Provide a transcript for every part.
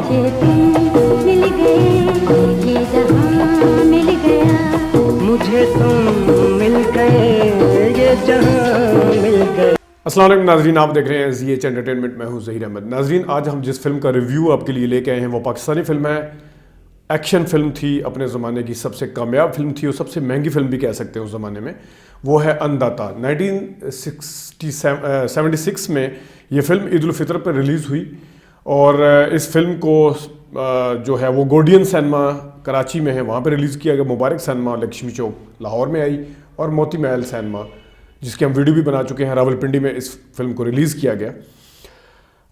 मुझे तुम मिल गए, ये जहां मिल गया। मुझे तुम मिल गए, ये जहां मिल गए। अस्सलाम वालेकुम नाजरीन, आप देख रहे हैं ZH एंटरटेनमेंट। मैं हूं ज़हीर अहमद। नाजरीन, आज हम जिस फिल्म का रिव्यू आपके लिए लेके आए हैं वो पाकिस्तानी फिल्म है। एक्शन फिल्म थी, अपने ज़माने की सबसे कामयाब फिल्म थी और सबसे महंगी फिल्म भी कह सकते हैं उस ज़माने में। वो है अन्नदाता। 1976 में ये फिल्म ईद उल फितर पर रिलीज़ हुई और इस फिल्म को जो है वो गोल्डियन सिनेमा कराची में है, वहाँ पर रिलीज़ किया गया। मुबारक सिनेमा लक्ष्मी चौक लाहौर में आई और मोती महल सिनेमा, जिसके हम वीडियो भी बना चुके हैं, रावलपिंडी में इस फिल्म को रिलीज़ किया गया।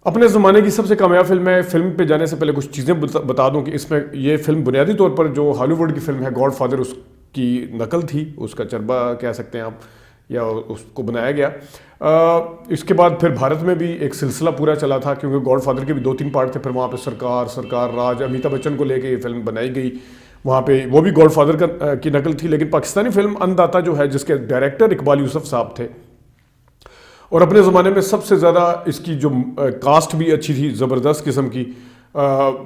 अपने ज़माने की सबसे कामयाब फिल्म है। फिल्म पे जाने से पहले कुछ चीज़ें बता दूं कि इसमें ये फिल्म बुनियादी तौर पर जो हॉलीवुड की फिल्म है गॉडफादर, उसकी नकल थी, उसका चरबा कह सकते हैं आप, या उसको बनाया गया। इसके बाद फिर भारत में भी एक सिलसिला पूरा चला था, क्योंकि गॉडफादर के भी 2-3 पार्ट थे। फिर वहाँ पे सरकार राज, अमिताभ बच्चन को लेके ये फिल्म बनाई गई। वहाँ पे वो भी गॉडफादर की नकल थी। लेकिन पाकिस्तानी फिल्म अन्नदाता जो है, जिसके डायरेक्टर इकबाल यूसुफ साहब थे, और अपने ज़माने में सबसे ज़्यादा इसकी जो कास्ट भी अच्छी थी, ज़बरदस्त किस्म की।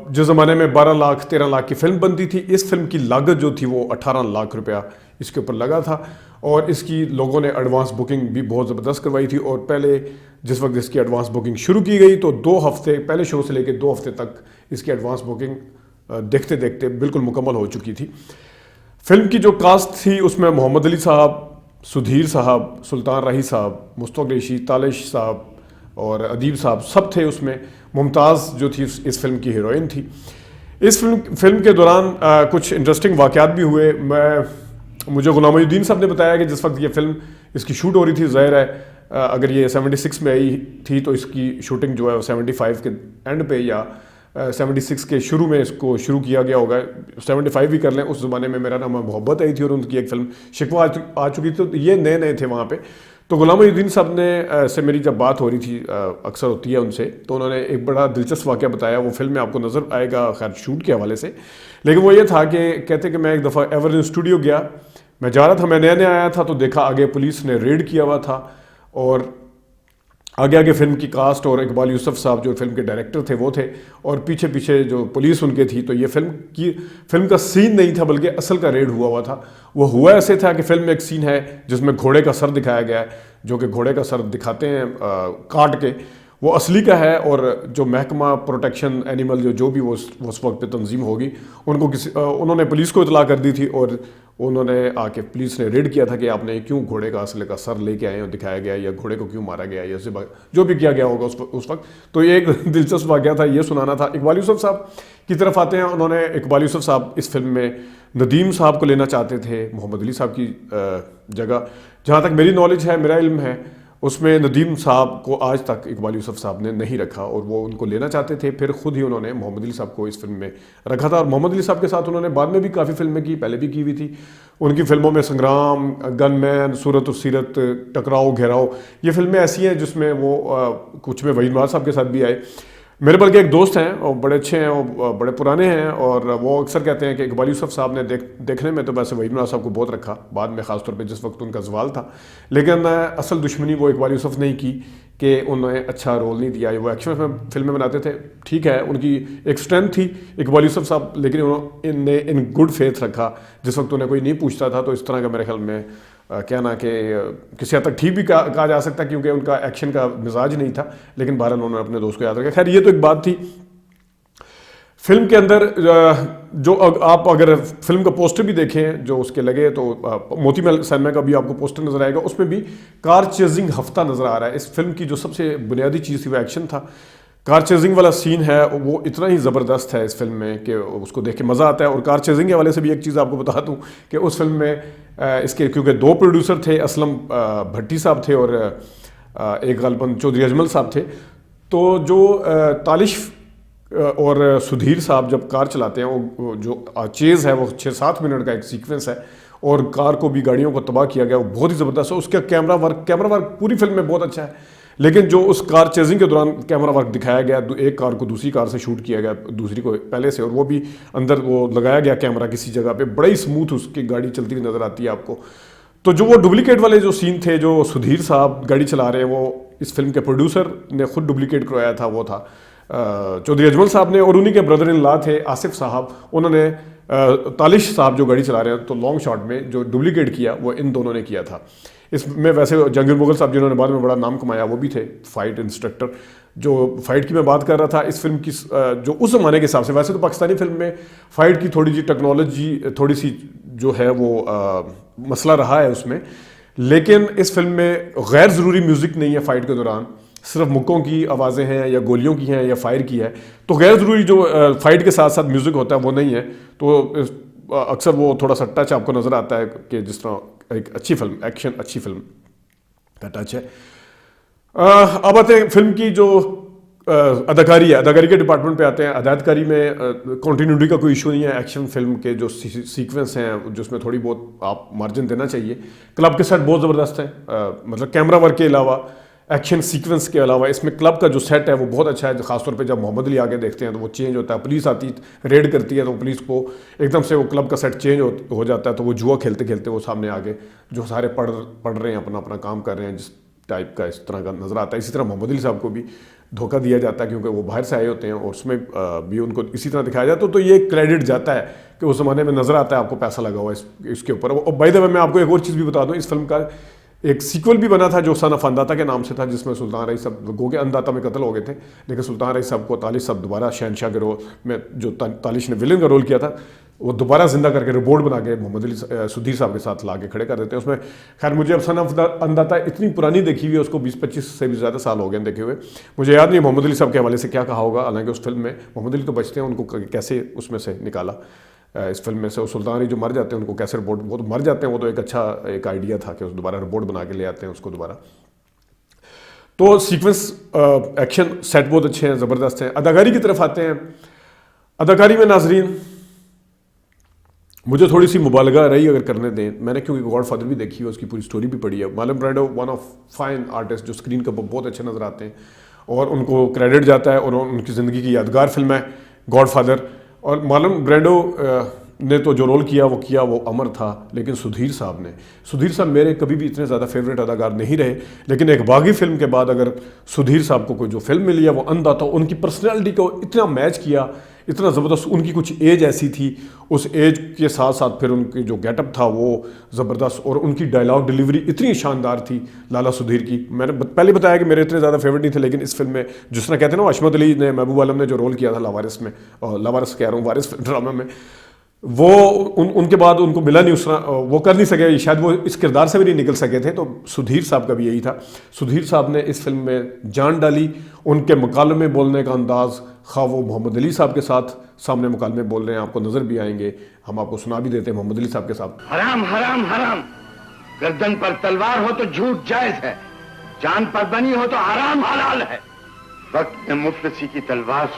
जिस ज़माने में 12 लाख 13 लाख की फ़िल्म बनती थी, इस फिल्म की लागत जो थी वो 18 लाख रुपया इसके ऊपर लगा था। और इसकी लोगों ने एडवांस बुकिंग भी बहुत ज़बरदस्त करवाई थी। और पहले जिस वक्त इसकी एडवांस बुकिंग शुरू की गई तो 2 हफ्ते पहले शो से लेकर 2 हफ्ते तक इसकी एडवांस बुकिंग देखते देखते बिल्कुल मुकम्मल हो चुकी थी। फिल्म की जो कास्ट थी उसमें मोहम्मद अली साहब, सुधीर साहब, सुल्तान राही साहब, मुस्तफ़ा कुरैशी, तालिश साहब और अदीब साहब सब थे उसमें। मुमताज़ जो थी इस फिल्म की हीरोइन थी। इस फिल्म के दौरान कुछ इंटरेस्टिंग वाक़यात भी हुए। मुझे गुलाम मोहिउद्दीन साहब ने बताया कि जिस वक्त ये फिल्म इसकी शूट हो रही थी, ज़ाहिर है अगर ये 76 में आई थी तो इसकी शूटिंग जो है वो 75 के एंड पे या 76 के शुरू में इसको शुरू किया गया होगा। 75 भी कर लें। उस ज़माने में मेरा नाम मोहब्बत आई थी और उनकी एक फ़िल्म शिकवा आ चुकी थी, तो ये नए थे वहाँ पे। तो गुलाम मोहिउद्दीन साहब ने से मेरी जब बात हो रही थी, अक्सर होती है उनसे, तो उन्होंने एक बड़ा दिलचस्प वाक़या बताया। वो फिल्म में आपको नज़र आएगा खैर शूट के हवाले से। लेकिन वो ये था कि कहते कि मैं एक दफ़ा एवरग्रीन स्टूडियो गया, मैं जा रहा था, मैं नया आया था, तो देखा आगे पुलिस ने रेड किया हुआ था और आगे फिल्म की कास्ट और इकबाल यूसुफ साहब जो फिल्म के डायरेक्टर थे वो थे, और पीछे जो पुलिस उनके थी। तो ये फिल्म का सीन नहीं था, बल्कि असल का रेड हुआ था। वो हुआ ऐसे था कि फिल्म में एक सीन है जिसमें घोड़े का सर दिखाया गया है, जो कि घोड़े का सर दिखाते हैं काट के, वो असली का है। और जो महकमा प्रोटेक्शन एनिमल जो भी वो उस वक्त पे तंजीम होगी, उन्होंने पुलिस को इतला कर दी थी और उन्होंने आके पुलिस ने रेड किया था कि आपने क्यों घोड़े का असली का सर लेके आए और दिखाया गया, या घोड़े को क्यों मारा गया, या जो भी किया गया होगा उस वक्त। तो ये एक दिलचस्प वाक़या था, ये सुनाना था। इकबाल यूसुफ साहब की तरफ आते हैं। उन्होंने इकबाल यूसुफ साहब इस फिल्म में नदीम साहब को लेना चाहते थे मोहम्मद अली साहब की जगह। जहाँ तक मेरी नॉलेज है, मेरा इल्म है, उसमें नदीम साहब को आज तक इकबाल यूसुफ साहब ने नहीं रखा और वो उनको लेना चाहते थे। फिर खुद ही उन्होंने मोहम्मद अली साहब को इस फिल्म में रखा था। और मोहम्मद अली साहब के साथ उन्होंने बाद में भी काफ़ी फिल्में की, पहले भी की हुई थी। उनकी फिल्मों में संग्राम, गनमैन, सूरत सीरत, टकराओ घेराओ, ये फिल्में ऐसी हैं जिसमें वो कुछ में वहीद नवाज साहब के साथ भी आए। मेरे बल्कि एक दोस्त हैं और बड़े अच्छे हैं और बड़े पुराने हैं, और वो अक्सर कहते हैं कि इकबाल यूसुफ साहब ने देखने में तो वैसे वहीद नवाज साहब को बहुत रखा, बाद में ख़ासतौर पे जिस वक्त उनका जवाल था। लेकिन असल दुश्मनी वो इकबाल यूसुफ ने की कि उन्होंने अच्छा रोल नहीं दिया। वो एक्शन फिल्में बनाते थे, ठीक है, उनकी एक स्ट्रेंथ थी इकबाल यूसुफ साहब, लेकिन उन्होंने इन गुड फेथ रखा। जिस वक्त उन्हें कोई नहीं पूछता था, तो इस तरह का मेरे ख्याल में कहना कि किसी हद तक ठीक भी कहा जा सकता है, क्योंकि उनका एक्शन का मिजाज नहीं था। लेकिन बहरहाल उन्होंने अपने दोस्त को याद रखा। खैर, ये तो एक बात थी। फिल्म के अंदर जो आप अगर फिल्म का पोस्टर भी देखें जो उसके लगे, तो मोती महल सिनेमा का भी आपको पोस्टर नज़र आएगा, उसमें भी कार चेजिंग हफ्ता नज़र आ रहा है। इस फिल्म की जो सबसे बुनियादी चीज़ थी वो एक्शन था। कार चेजिंग वाला सीन है वो इतना ही ज़बरदस्त है इस फिल्म में कि उसको देख के मज़ा आता है। और कार चेजिंग के हवाले से भी एक चीज़ आपको बता दूं कि उस फिल्म में इसके क्योंकि 2 प्रोड्यूसर थे, असलम भट्टी साहब थे और एक गलबन चौधरी अजमल साहब थे। तो जो तालिश और सुधीर साहब जब कार चलाते हैं, वो जो चेज़ है वो 6-7 मिनट का एक सीक्वेंस है और कार को भी, गाड़ियों को तबाह किया गया, वो बहुत ही ज़बरदस्त है। उसका कैमरा वर्क पूरी फिल्म में बहुत अच्छा है। लेकिन जो उस कार चेजिंग के दौरान कैमरा वर्क दिखाया गया, एक कार को दूसरी कार से शूट किया गया, दूसरी को पहले से, और वो भी अंदर वो लगाया गया कैमरा किसी जगह पे, बड़ा ही स्मूथ उसकी गाड़ी चलती हुई नज़र आती है आपको। तो जो वो डुप्लीकेट वाले जो सीन थे, जो सुधीर साहब गाड़ी चला रहे हैं, वो इस फिल्म के प्रोड्यूसर ने खुद डुप्लीकेट करवाया था, वो था चौधरी अजमल साहब ने, और उन्हीं के ब्रदर इन लॉ थे आसिफ साहब, उन्होंने तालिश साहब जो गाड़ी चला रहे हैं तो लॉन्ग शॉट में जो डुप्लीकेट किया वो इन दोनों ने किया था। इसमें वैसे जंगीर मुगल साहब जिन्होंने बाद में बड़ा नाम कमाया वो भी थे फाइट इंस्ट्रक्टर। जो फाइट की मैं बात कर रहा था, इस फिल्म की जो उस ज़माने के हिसाब से, वैसे तो पाकिस्तानी फिल्म में फाइट की थोड़ी सी टेक्नोलॉजी थोड़ी सी जो है वो मसला रहा है उसमें, लेकिन इस फिल्म में गैर ज़रूरी म्यूज़िक नहीं है फाइट के दौरान, सिर्फ मुक्कों की आवाज़ें हैं या गोलियों की हैं या फायर की है, तो गैर ज़रूरी जो फाइट के साथ साथ म्यूज़िक होता है वो नहीं है। तो अक्सर वो थोड़ा सा टच आपको नज़र आता है कि जिस तरह एक अच्छी फिल्म, एक्शन अच्छी फिल्म का टच है। अब आते हैं फिल्म की जो अदाकारी है, अदाकारी के डिपार्टमेंट पे आते हैं। अदाकारी में कंटिन्यूटी का कोई इशू नहीं है। एक्शन फिल्म के जो सीक्वेंस हैं जिसमें थोड़ी बहुत आप मार्जिन देना चाहिए। क्लब के सेट बहुत ज़बरदस्त हैं, मतलब कैमरा वर्क के अलावा, एक्शन सीक्वेंस के अलावा इसमें क्लब का जो सेट है वो बहुत अच्छा है। खासतौर पे जब मोहम्मद अली आगे देखते हैं तो वो चेंज होता है, पुलिस आती रेड करती है तो पुलिस को एकदम से वो क्लब का सेट चेंज हो जाता है, तो वो जुआ खेलते खेलते वो सामने आगे जो सारे पढ़ रहे हैं, अपना अपना काम कर रहे हैं, जिस टाइप का इस तरह का नज़र आता है। इसी तरह मोहम्मद अली साहब को भी धोखा दिया जाता है क्योंकि वो बाहर से आए होते हैं और उसमें भी उनको इसी तरह दिखाया जाता है, तो ये क्रेडिट जाता है कि उस ज़माने में नज़र आता है आपको पैसा लगा हुआ इसके ऊपर। और बाय द वे मैं आपको एक और चीज़ भी बता दूँ, इस फिल्म का एक सीक्वल भी बना था जो सन ऑफ अंदाता के नाम से था, जिसमें सुल्तान रईस साहब गो के अंदाता में कत्ल हो गए थे, लेकिन सुल्तान रईस साहब को तालिश साहब दोबारा शहनशाह के रोल में, जो तालिश ने विलन का रोल किया था, वो दोबारा जिंदा करके रिपोर्ट बना के मोहम्मद अली सुधीर साहब के साथ ला के खड़े कर देते हैं उसमें। खैर मुझे अब सन ऑफ अंदाता इतनी पुरानी देखी हुई है, उसको 20-25 से भी ज़्यादा साल हो गए देखे हुए, मुझे याद नहीं मोहम्मद अली साहब के हवाले से क्या कहा होगा। हालांकि उस फिल्म में मोहम्मद अली तो बचते हैं, उनको कैसे उसमें से निकाला इस फिल्म में से, सुल्तान अली जो मर जाते हैं उनको कैसे रिपोर्ट, वो तो मर जाते हैं, वो तो एक अच्छा एक आइडिया था कि उस दोबारा रिपोर्ट बना के ले आते हैं उसको दोबारा। तो सीक्वेंस एक्शन सेट बहुत अच्छे हैं, ज़बरदस्त हैं। अदाकारी की तरफ आते हैं। अदाकारी में नाजरीन मुझे थोड़ी सी मुबालगा रही अगर करने दें, मैंने क्योंकि गॉडफादर भी देखी है, उसकी पूरी स्टोरी भी पढ़ी है। Marlon Brando one of fine artist जो स्क्रीन के बहुत अच्छे नज़र आते हैं और उनको क्रेडिट जाता है, और उनकी ज़िंदगी की यादगार फिल्म है गॉडफादर। और मार्लन ब्रैंडो ने तो जो रोल किया वो अमर था, लेकिन सुधीर साहब मेरे कभी भी इतने ज़्यादा फेवरेट अदाकार नहीं रहे, लेकिन एक बागी फिल्म के बाद अगर सुधीर साहब को कोई जो फिल्म मिली है वो अंदाता, उनकी पर्सनैलिटी को इतना मैच किया, इतना ज़बरदस्त। उनकी कुछ एज ऐसी थी, उस एज के साथ साथ फिर उनकी जो गेटअप था वो ज़बरदस्त, और उनकी डायलॉग डिलीवरी इतनी शानदार थी लाला सुधीर की। मैंने पहले बताया कि मेरे इतने ज़्यादा फेवरेट नहीं थे, लेकिन इस फिल्म में जिस तरह कहते हैं ना, अशमत अली ने, महबूब आलम ने जो रोल किया था लावारिस में, लावारिस कह रहा हूँ, वारिस ड्रामा में, वो उनके बाद उनको मिला नहीं, उस तरह वो कर नहीं सके, शायद वो इस किरदार से भी नहीं निकल सके थे। तो सुधीर साहब का भी यही था। सुधीर साहब ने इस फिल्म में जान डाली। उनके मुकालमे बोलने का अंदाज़, खा वो मोहम्मद अली साहब के साथ सामने मुकालमे बोल रहे हैं, आपको नज़र भी आएंगे, हम आपको सुना भी देते हैं मोहम्मद अली साहब के साथ। हराम हराम हराम, गर्दन पर तलवार हो तो झूठ जायज है, जान पर बनी हो तो हराम हलाल है। वक्त ने मुफलिसी की तलवार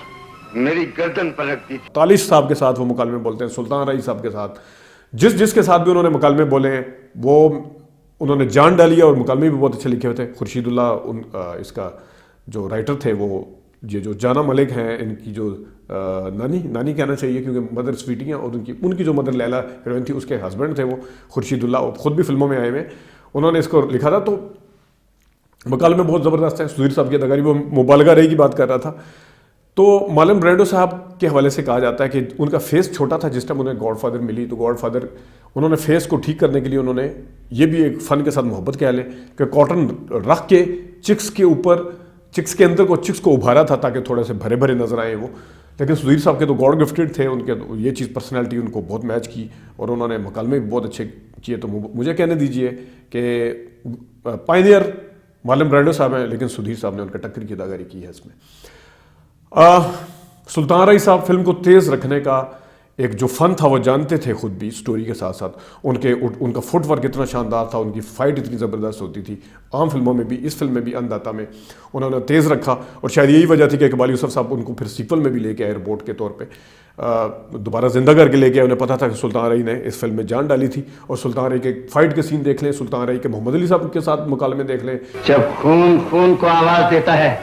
मेरी गर्दन पर रख दी। तालिश साहब के साथ वो मुकालमे बोलते हैं, सुल्तान रईस साहब के साथ, जिसके साथ भी उन्होंने मुकालमे बोले हैं वो उन्होंने जान डाली है, और मुकालमे भी बहुत अच्छे लिखे हुए थे। खुर्शीदुल्लाह इसका जो राइटर थे, वो ये जो जाना मलिक हैं, इनकी जो नानी कहना चाहिए क्योंकि मदर स्वीटी हैं, और उनकी जो मदर लैला हीरोइन थी उसके हस्बैंड थे वो खुर्शीदुल्लाह, खुद भी फिल्मों में आए हुए, उन्होंने इसको लिखा था। तो मुकालमे बहुत ज़बरदस्त है। सुधीर साहब की अदाकारी, वो मुबालगा रही की बात कर रहा था। तो मार्लन ब्रैंडो साहब के हवाले से कहा जाता है कि उनका फेस छोटा था जिस टाइम उन्हें गॉडफादर मिली, तो गॉडफादर उन्होंने फेस को ठीक करने के लिए उन्होंने ये भी एक फ़न के साथ मोहब्बत कह लें कि कॉटन रख के चिक्स के ऊपर, चिक्स के अंदर को चिक्स को उभारा था ताकि थोड़े से भरे भरे नजर आए वो। लेकिन सुधीर साहब के तो गॉड गिफ्टेड थे, उनके तो ये चीज़ पर्सनैलिटी उनको बहुत मैच की, और उन्होंने मुकालमे भी बहुत अच्छे किए। तो मुझे कहने दीजिए कि पायनियर मार्लन ब्रैंडो साहब हैं, लेकिन सुधीर साहब ने उनका टक्कर की अदाकारी की है इसमें। सुल्तान रईस साहब फिल्म को तेज़ रखने का एक जो फ़न था वो जानते थे खुद भी, स्टोरी के साथ साथ उनका फुटवर्क इतना शानदार था, उनकी फ़ाइट इतनी ज़बरदस्त होती थी। आम फिल्मों में भी, इस फिल्म में भी, अंदाता में उन्होंने तेज़ रखा, और शायद यही वजह थी कि इकबाल यूसुफ साहब उनको फिर सीक्वल में भी लेके आए रिपोर्ट के तौर पे, दोबारा जिंदा करके लेके आए। उन्हें पता था कि सुल्तान रई ने इस फिल्म में जान डाली थी, और सुल्तान रई के फ़ाइट के सीन देख लें, सुल्तान रई के मोहम्मद अली साहब के साथ मुकालमे देख लें। जब खून खून को आवाज़ देता है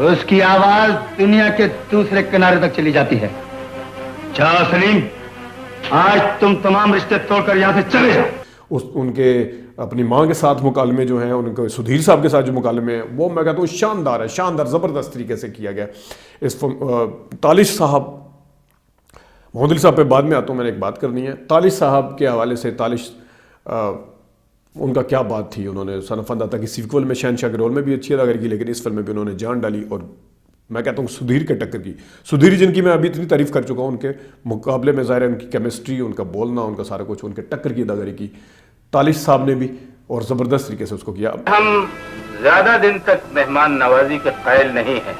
उसकी आवाज़ दुनिया के दूसरे किनारे तक चली जाती है। जाओ सलीम, आज तुम तमाम रिश्ते तोड़कर यहाँ से चले जाओ। उस उनके अपनी माँ के साथ मुकालमे जो हैं, उनके सुधीर साहब के साथ जो मुकालमे हैं, वो मैं कहता हूँ शानदार है, शानदार ज़बरदस्त तरीके से किया गया। इस तालिश साहब, मोहम्मद अली साहब पे बाद में आता हूँ, मैंने एक बात करनी है। तालिश साहब के हवाले से, तालिश उनका क्या बात थी, उन्होंने सन ऑफ फंदाता की सीक्वल में शहनशाह के रोल में भी अच्छी अदाकारी की, लेकिन इस फिल्म में भी उन्होंने जान डाली और मैं कहता हूँ सुधीर के टक्कर की। सुधीर जिनकी मैं अभी इतनी तारीफ कर चुका हूँ, उनके मुकाबले में ज़ाहिर है उनकी केमिस्ट्री, उनका बोलना, उनका सारा कुछ, उनके टक्कर की अदाकारी की तालिश साहब ने भी और ज़बरदस्त तरीके से उसको किया। हम ज्यादा दिन तक मेहमान नवाजी के कायल नहीं हैं,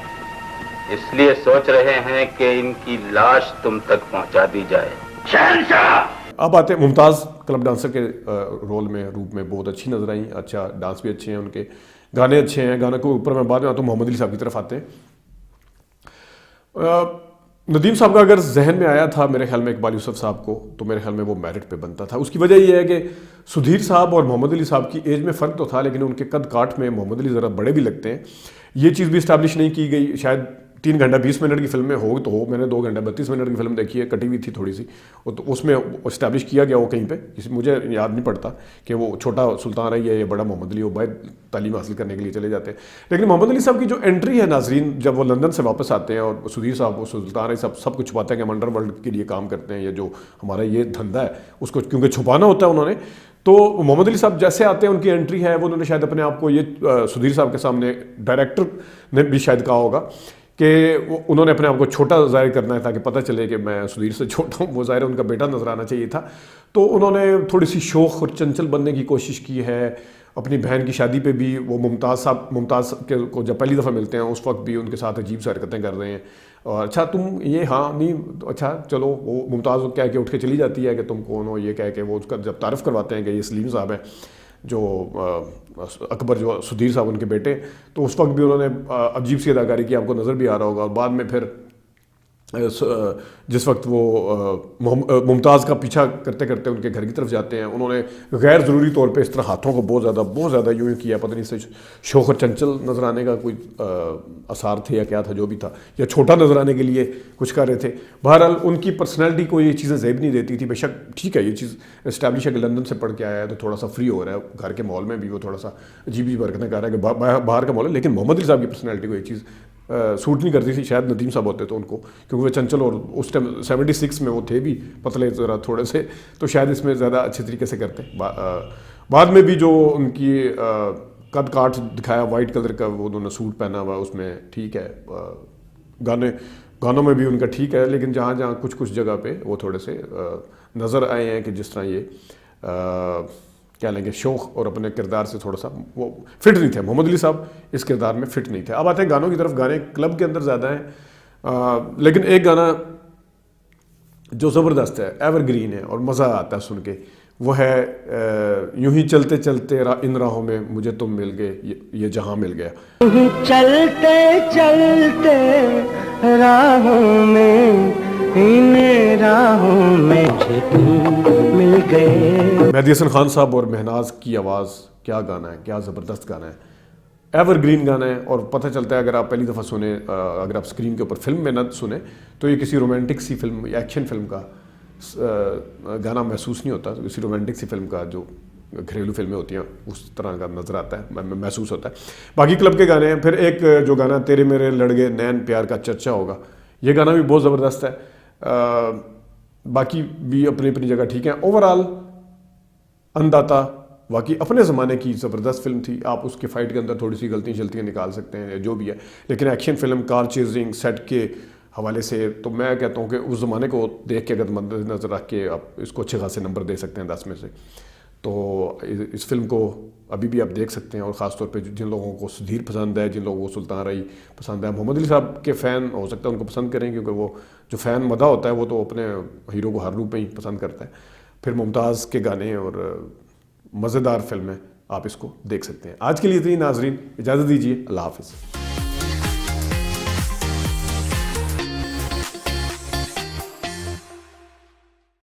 इसलिए सोच रहे हैं कि इनकी लाश तुम तक पहुंचा दी जाए। शहंशाह! अब आते हैं मुमताज़ क्लब डांसर के रोल में, रूप में बहुत अच्छी नजर आई, अच्छा डांस भी अच्छे हैं उनके, गाने अच्छे हैं। गाने को ऊपर मैं बाद में आता हूँ, मोहम्मद अली साहब की तरफ आते हैं। नदीम साहब का अगर जहन में आया था मेरे ख्याल में इकबाल यूसुफ साहब को, तो मेरे ख्याल में वो मेरिट पे बनता था। उसकी वजह यह है कि सुधीर साहब और मोहम्मद अली साहब की एज में फ़र्क तो था, लेकिन उनके कद काठ में मोहम्मद अली ज़रा बड़े भी लगते हैं। ये चीज़ भी इस्टेब्लिश नहीं की गई, शायद 3 घंटा 20 मिनट की फिल्म में हो तो हो, मैंने 2 घंटा 32 मिनट की फिल्म देखी है, कटी हुई थी थोड़ी सी, तो उसमें इस्टेब्लिश किया गया वो कहीं पे, मुझे याद नहीं पड़ता कि वो छोटा सुल्तान है या बड़ा मोहम्मद अली, वो बाहर तालीम हासिल करने के लिए चले जाते हैं। लेकिन मोहम्मद अली साहब की जो एंट्री है नाजरीन, जब वो लंदन से वापस आते हैं और सुधीर साहब वो सुल्तान है सब कुछ छुपाते हैं कि हम अंडरवर्ल्ड के लिए काम करते हैं, या जो हमारा ये धंधा है उसको क्योंकि छुपाना होता है उन्होंने, तो मोहम्मद अली साहब जैसे आते हैं, उनकी एंट्री है वो, उन्होंने शायद अपने आप को ये सुधीर साहब के सामने, डायरेक्टर ने भी शायद कहा होगा कि उन्होंने अपने आप को छोटा ज़ाहिर करना है ताकि पता चले कि मैं सुधीर से छोटा हूँ, वो ज़ाहिर उनका बेटा नजर आना चाहिए था। तो उन्होंने थोड़ी सी शौख और चंचल बनने की कोशिश की है। अपनी बहन की शादी पे भी वो मुमताज़ के को जब पहली दफ़ा मिलते हैं उस वक्त भी उनके साथ अजीब सी हरकतें कर रहे हैं, और अच्छा तुम ये, हाँ नहीं, अच्छा चलो, वो मुमताज़ कह के उठ के चली जाती है कि तुम कौन हो, ये कह के वो उसका जब तारफ़ करवाते हैं कि ये सलीम साहब हैं, जो अकबर जो सुधीर साहब उनके बेटे, तो उस वक्त भी उन्होंने अजीब सी अदाकारी की, आपको नज़र भी आ रहा होगा। और बाद में फिर जिस वक्त वो मुमताज़ का पीछा करते करते उनके घर की तरफ जाते हैं, उन्होंने गैर ज़रूरी तौर पे इस तरह हाथों को बहुत ज़्यादा यूँ किया, पता नहीं से शौक और चंचल नज़र आने का कोई आसार थे या क्या था, जो भी था, या छोटा नज़र आने के लिए कुछ कर रहे थे। बहरहाल उनकी पर्सनैलिटी को ये चीज़ें ज़ेब नहीं देती थी। बेशक ठीक है, ये चीज़ इस्टेब्लिश है कि लंदन से पढ़ के आया है तो थोड़ा सा फ्री हो रहा है, घर के माहौल में भी वो थोड़ा सा अजीब हरकतें कर रहा है कि बाहर का माहौल है, लेकिन मोहम्मद अली साहब की पर्सनैलिटी को ये चीज़ सूट नहीं करती थी। शायद नदीम साहब होते तो उनको, क्योंकि वे चंचल और उस टाइम 76 में वो थे भी पतले ज़रा थोड़े से, तो शायद इसमें ज़्यादा अच्छे तरीके से करते। बाद में भी जो उनकी कद काठ दिखाया, वाइट कलर का वो उन्होंने सूट पहना हुआ, उसमें ठीक है, गानों में भी उनका ठीक है, लेकिन जहाँ जहाँ कुछ जगह पे वो थोड़े से नज़र आए हैं कि जिस तरह ये क्या लेंगे शौक और अपने किरदार से थोड़ा सा वो फिट नहीं थे। मोहम्मद अली साहब इस किरदार में फिट नहीं थे। अब आते हैं गानों की तरफ। गाने क्लब के अंदर ज़्यादा हैं, लेकिन एक गाना जो ज़बरदस्त है, एवरग्रीन है और मज़ा आता है सुन के, वो है यूं ही चलते चलते इन राहों में मुझे तुम मिल गए, ये जहां मिल गया। चलते चलते राहों में, इन राहों में मुझे तुम मिल गए। मेहदी हसन खान साहब और महनाज की आवाज़, क्या गाना है, क्या ज़बरदस्त गाना है, एवरग्रीन गाना है। और पता चलता है अगर आप पहली दफ़ा सुने, अगर आप स्क्रीन के ऊपर फिल्म में ना सुने, तो ये किसी रोमांटिक सी फिल्म या एक्शन फिल्म का गाना महसूस नहीं होता। किसी रोमांटिक सी फिल्म का, जो घरेलू फिल्में होती हैं उस तरह का नज़र आता है, महसूस होता है। बाकी क्लब के गाने हैं। फिर एक जो गाना तेरे मेरे लड़ गए नैन प्यार का चर्चा होगा, ये गाना भी बहुत ज़बरदस्त है। बाकी भी अपनी अपनी जगह ठीक है। ओवरऑल अंदाता वाकई अपने ज़माने की ज़बरदस्त फिल्म थी। आप उसके फ़ाइट के अंदर थोड़ी सी गलतियाँ शलतियाँ निकाल सकते हैं, जो भी है, लेकिन action film, car chasing, set के हवाले से तो मैं कहता हूँ कि उस ज़माने को देख के अगर मद्देनज़र रख के आप इसको अच्छे खासे नंबर दे सकते हैं 10 में से। तो इस फिल्म को अभी भी आप देख सकते हैं। और ख़ास तौर पे जिन लोगों को सुधीर पसंद है, जिन लोगों को सुल्तान रई पसंद है, मोहम्मद अली साहब के फ़ैन हो सकता है उनको पसंद करें, क्योंकि वो जो फ़ैन मदा होता है वो तो अपने हीरो को हर रूप में ही पसंद करता है। फिर मुमताज़ के गाने और मज़ेदार फिल्म है, आप इसको देख सकते हैं। आज के लिए इतनी नाजरीन, इजाज़त दीजिए, अल्लाह हाफ़िज़।